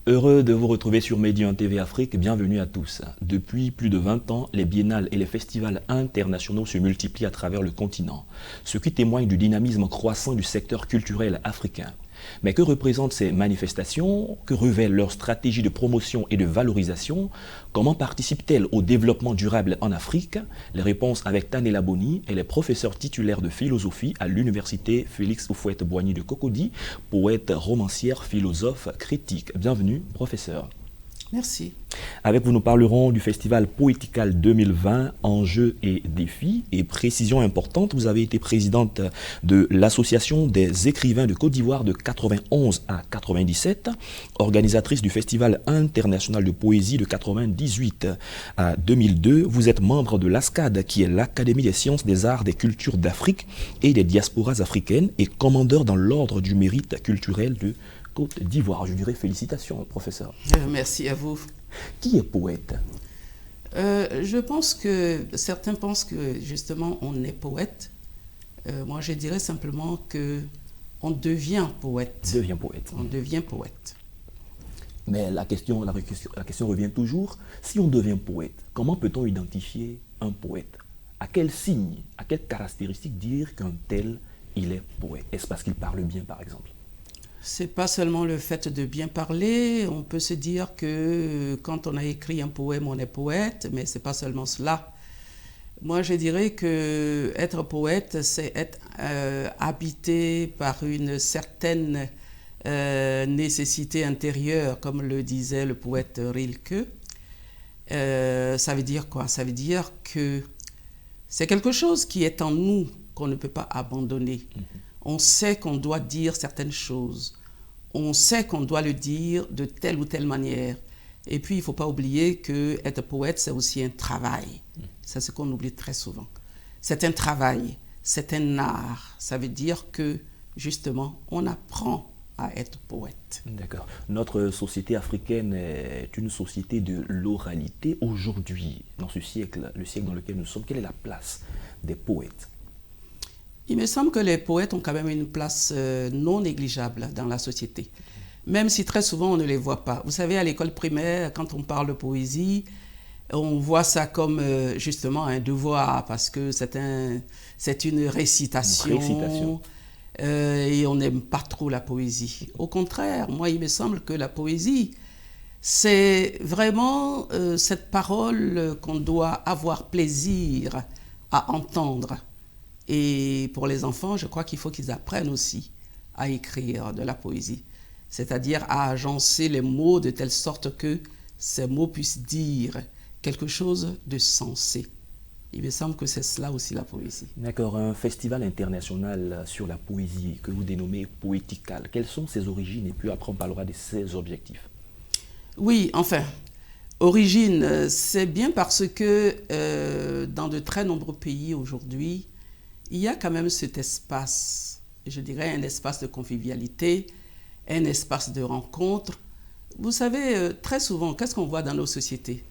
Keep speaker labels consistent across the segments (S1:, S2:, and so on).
S1: Heureux de vous retrouver sur Médian TV Afrique, bienvenue à tous. Depuis plus de 20 ans, les biennales et les festivals internationaux se multiplient à travers le continent, ce qui témoigne du dynamisme croissant du secteur culturel africain. Mais que représentent ces manifestations? Que révèlent leurs stratégies de promotion et de valorisation? Comment participent-elles au développement durable en Afrique? Les réponses avec Tanela Boni, elle est professeure titulaire de philosophie à l'université Félix Houphouët-Boigny de Cocody, poète, romancière, philosophe, critique. Bienvenue, professeur.
S2: Merci.
S1: Avec vous, nous parlerons du Festival Poétical 2020, enjeux et défis. Et précision importante, vous avez été présidente de l'Association des écrivains de Côte d'Ivoire de 91 à 97, organisatrice du Festival international de poésie de 98 à 2002. Vous êtes membre de l'ASCAD, qui est l'Académie des sciences, des arts, des cultures d'Afrique et des diasporas africaines, et commandeur dans l'ordre du mérite culturel de Côte d'Ivoire. Je dirais félicitations, professeur.
S2: Merci à vous.
S1: Qui est poète?
S2: Je pense que certains pensent que justement on est poète. Moi je dirais simplement que on devient poète.
S1: Devient poète.
S2: On devient poète.
S1: Mais la question revient toujours. Si on devient poète, comment peut-on identifier un poète? À quel signe, à quelle caractéristique dire qu'un tel, il est poète? Est-ce parce qu'il parle bien, par exemple?
S2: C'est pas seulement le fait de bien parler. On peut se dire que quand on a écrit un poème, on est poète, mais c'est pas seulement cela. Moi, je dirais que être poète, c'est être habité par une certaine nécessité intérieure, comme le disait le poète Rilke. Ça veut dire quoi? Ça veut dire que c'est quelque chose qui est en nous, qu'on ne peut pas abandonner. On sait qu'on doit dire certaines choses. On sait qu'on doit le dire de telle ou telle manière. Et puis, il ne faut pas oublier qu'être poète, c'est aussi un travail. C'est ce qu'on oublie très souvent. C'est un travail, c'est un art. Ça veut dire que, justement, on apprend à être poète.
S1: D'accord. Notre société africaine est une société de l'oralité. Aujourd'hui, dans ce siècle, le siècle dans lequel nous sommes, quelle est la place des poètes?
S2: Il me semble que les poètes ont quand même une place non négligeable dans la société, même si très souvent on ne les voit pas. Vous savez, à l'école primaire, quand on parle de poésie, on voit ça comme justement un devoir, parce que c'est une récitation. Et on n'aime pas trop la poésie. Au contraire, moi, il me semble que la poésie, c'est vraiment cette parole qu'on doit avoir plaisir à entendre. Et pour les enfants, je crois qu'il faut qu'ils apprennent aussi à écrire de la poésie, c'est-à-dire à agencer les mots de telle sorte que ces mots puissent dire quelque chose de sensé. Il me semble que c'est cela aussi la poésie.
S1: D'accord, un festival international sur la poésie que vous dénommez Poétical. Quelles sont ses origines? Et puis après on parlera de ses objectifs.
S2: Oui, enfin, origine, c'est bien parce que dans de très nombreux pays aujourd'hui, il y a quand même cet espace, je dirais un espace de convivialité, un espace de rencontre. Vous savez, très souvent, qu'est-ce qu'on voit dans nos sociétés?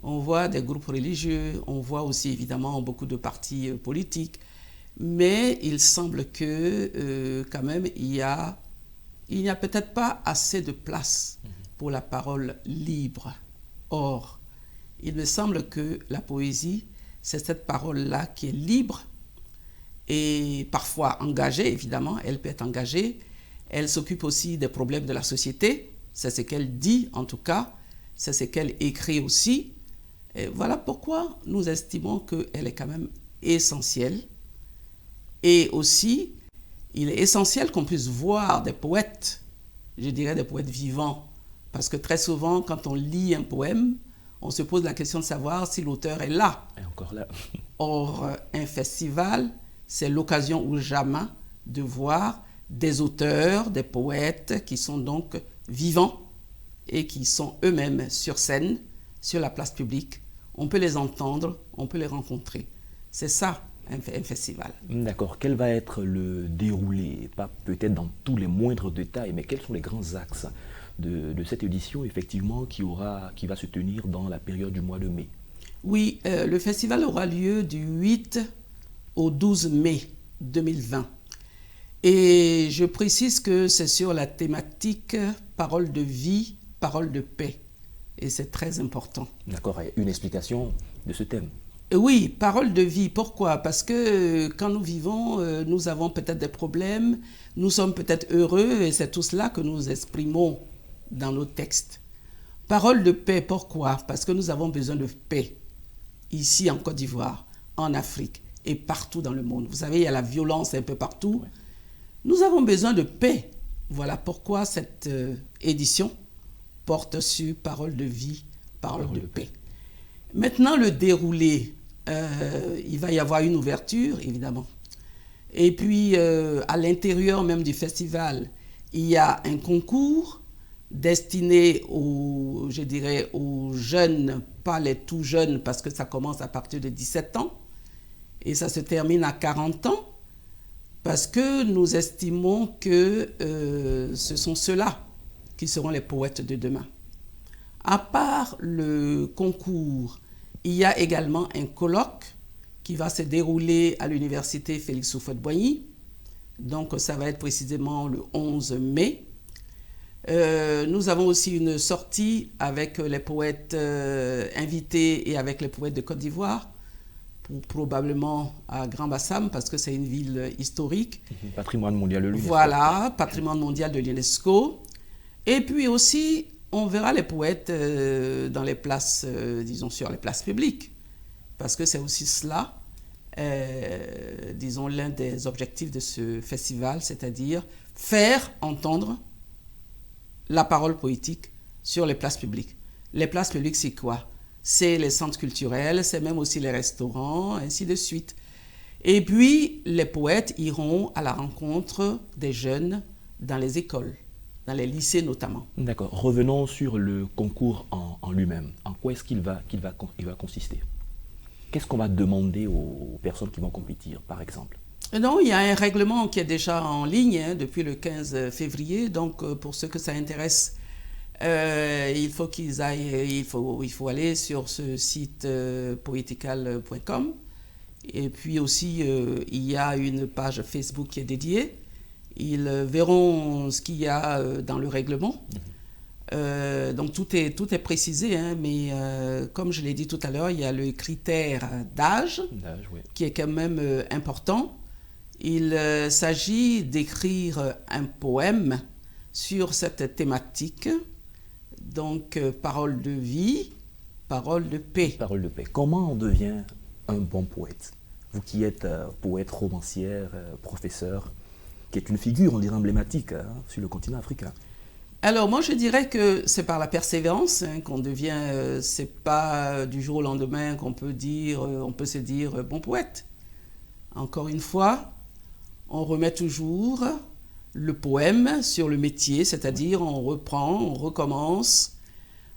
S2: On voit des groupes religieux, on voit aussi évidemment beaucoup de partis politiques, mais il semble que quand même il n'y a peut-être pas assez de place pour la parole libre. Or, il me semble que la poésie, c'est cette parole-là qui est libre, et parfois engagée, évidemment, elle peut être engagée. Elle s'occupe aussi des problèmes de la société, c'est ce qu'elle dit en tout cas, c'est ce qu'elle écrit aussi. Et voilà pourquoi nous estimons qu'elle est quand même essentielle. Et aussi, il est essentiel qu'on puisse voir des poètes, je dirais des poètes vivants, parce que très souvent, quand on lit un poème, on se pose la question de savoir si l'auteur est là.
S1: Et encore là.
S2: Or, un festival, c'est l'occasion ou jamais de voir des auteurs, des poètes qui sont donc vivants et qui sont eux-mêmes sur scène, sur la place publique. On peut les entendre, on peut les rencontrer. C'est ça, un festival.
S1: D'accord. Quel va être le déroulé? Pas peut-être dans tous les moindres détails, mais quels sont les grands axes de cette édition, effectivement, qui va se tenir dans la période du mois de mai?
S2: Oui, le festival aura lieu du 8 au 12 mai 2020. Et je précise que c'est sur la thématique « Parole de vie parole de paix. Et c'est très important.
S1: D'accord, et une explication de ce thème.
S2: Oui, parole de vie. Pourquoi? Parce que quand nous vivons, nous avons peut-être des problèmes, nous sommes peut-être heureux et c'est tout cela que nous exprimons dans nos textes. Parole de paix, pourquoi? Parce que nous avons besoin de paix ici en Côte d'Ivoire, en Afrique et partout dans le monde. Vous savez, il y a la violence un peu partout. Ouais. Nous avons besoin de paix. Voilà pourquoi cette édition porte sur parole de vie, parole de paix. Maintenant, le déroulé, il va y avoir une ouverture, évidemment. Et puis, à l'intérieur même du festival, il y a un concours destiné aux, je dirais, aux jeunes, pas les tout jeunes, parce que ça commence à partir de 17 ans, et ça se termine à 40 ans, parce que nous estimons que ce sont ceux-là qui seront les poètes de demain. À part le concours, il y a également un colloque qui va se dérouler à l'université Félix Houphouët-Boigny. Donc, ça va être précisément le 11 mai. Nous avons aussi une sortie avec les poètes invités et avec les poètes de Côte d'Ivoire, probablement à Grand-Bassam, parce que c'est une ville historique.
S1: Patrimoine mondial de l'UNESCO.
S2: Voilà, patrimoine mondial de l'UNESCO. Et puis aussi, on verra les poètes dans les places, disons, sur les places publiques, parce que c'est aussi cela, disons, l'un des objectifs de ce festival, c'est-à-dire faire entendre la parole poétique sur les places publiques. Les places publiques, c'est quoi? C'est les centres culturels, c'est même aussi les restaurants, ainsi de suite. Et puis, les poètes iront à la rencontre des jeunes dans les écoles, dans les lycées notamment.
S1: D'accord. Revenons sur le concours en lui-même. En quoi est-ce qu'il va consister? Qu'est-ce qu'on va demander aux personnes qui vont compétir, par exemple?
S2: Non, il y a un règlement qui est déjà en ligne depuis le 15 février. Donc, pour ceux que ça intéresse, il faut qu'ils aillent, il faut aller sur ce site poetical.com. Et puis aussi, il y a une page Facebook qui est dédiée. Ils verront ce qu'il y a dans le règlement. Donc tout est précisé, hein, mais comme je l'ai dit tout à l'heure, il y a le critère d'âge oui, qui est quand même important. Il s'agit d'écrire un poème sur cette thématique, donc parole de vie, parole de paix.
S1: Parole de paix. Comment on devient un bon poète? Vous qui êtes poète, romancière, professeur, qui est une figure, on dirait, emblématique sur le continent africain.
S2: Alors moi je dirais que c'est par la persévérance qu'on devient, c'est pas du jour au lendemain qu'on peut dire, on peut se dire bon poète. Encore une fois, on remet toujours le poème sur le métier, c'est-à-dire on reprend, on recommence,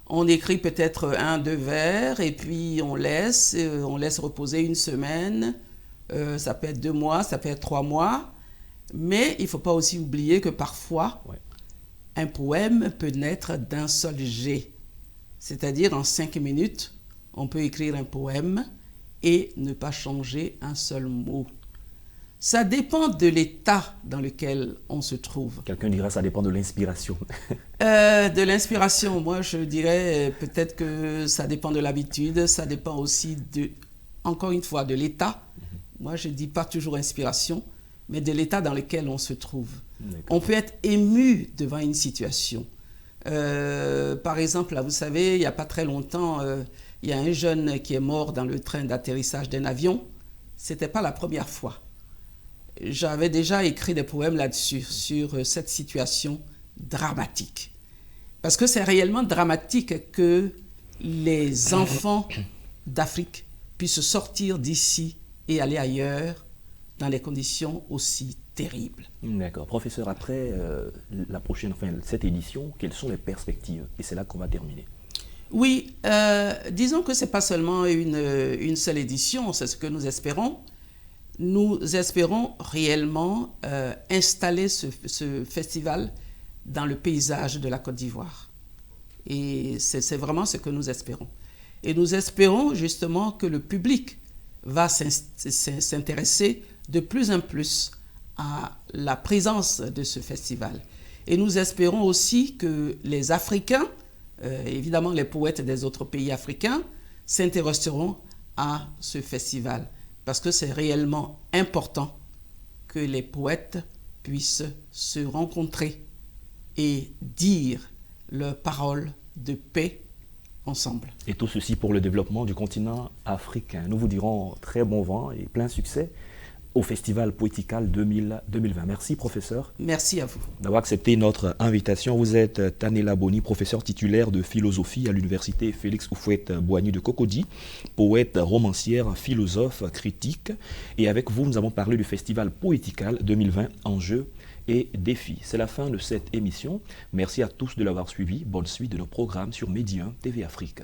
S2: on écrit peut-être 1-2 vers et puis on laisse reposer une semaine, ça peut être 2 mois, ça peut être 3 mois, mais il ne faut pas aussi oublier que parfois, un poème peut naître d'un seul jet, c'est-à-dire en 5 minutes, on peut écrire un poème et ne pas changer un seul mot. Ça dépend de l'état dans lequel on se trouve.
S1: Quelqu'un dira ça dépend de l'inspiration.
S2: De l'inspiration, moi je dirais peut-être que ça dépend de l'habitude, ça dépend aussi encore une fois, de l'état. Moi je ne dis pas toujours inspiration, mais de l'état dans lequel on se trouve. On peut être ému devant une situation. Par exemple, là, vous savez, il n'y a pas très longtemps, il y a un jeune qui est mort dans le train d'atterrissage d'un avion. Ce n'était pas la première fois. J'avais déjà écrit des poèmes là-dessus, sur cette situation dramatique. Parce que c'est réellement dramatique que les enfants d'Afrique puissent sortir d'ici et aller ailleurs dans des conditions aussi terribles.
S1: D'accord. Professeur, après cette édition, quelles sont les perspectives? Et c'est là qu'on va terminer.
S2: Oui, disons que ce n'est pas seulement une seule édition, c'est ce que nous espérons. Nous espérons réellement installer ce festival dans le paysage de la Côte d'Ivoire. Et c'est vraiment ce que nous espérons. Et nous espérons justement que le public va s'intéresser de plus en plus à la présence de ce festival. Et nous espérons aussi que les Africains évidemment les poètes des autres pays africains s'intéresseront à ce festival parce que c'est réellement important que les poètes puissent se rencontrer et dire leurs paroles de paix ensemble.
S1: Et tout ceci pour le développement du continent africain. Nous vous dirons très bon vent et plein succès au Festival Poétical 2020. Merci, professeur.
S2: Merci à vous.
S1: D'avoir accepté notre invitation. Vous êtes Tanela Boni, professeur titulaire de philosophie à l'université Félix Houphouët-Boigny de Cocody, poète, romancière, philosophe, critique. Et avec vous, nous avons parlé du Festival Poétical 2020, enjeux et défis. C'est la fin de cette émission. Merci à tous de l'avoir suivi. Bonne suite de nos programmes sur Medi 1 TV Afrique.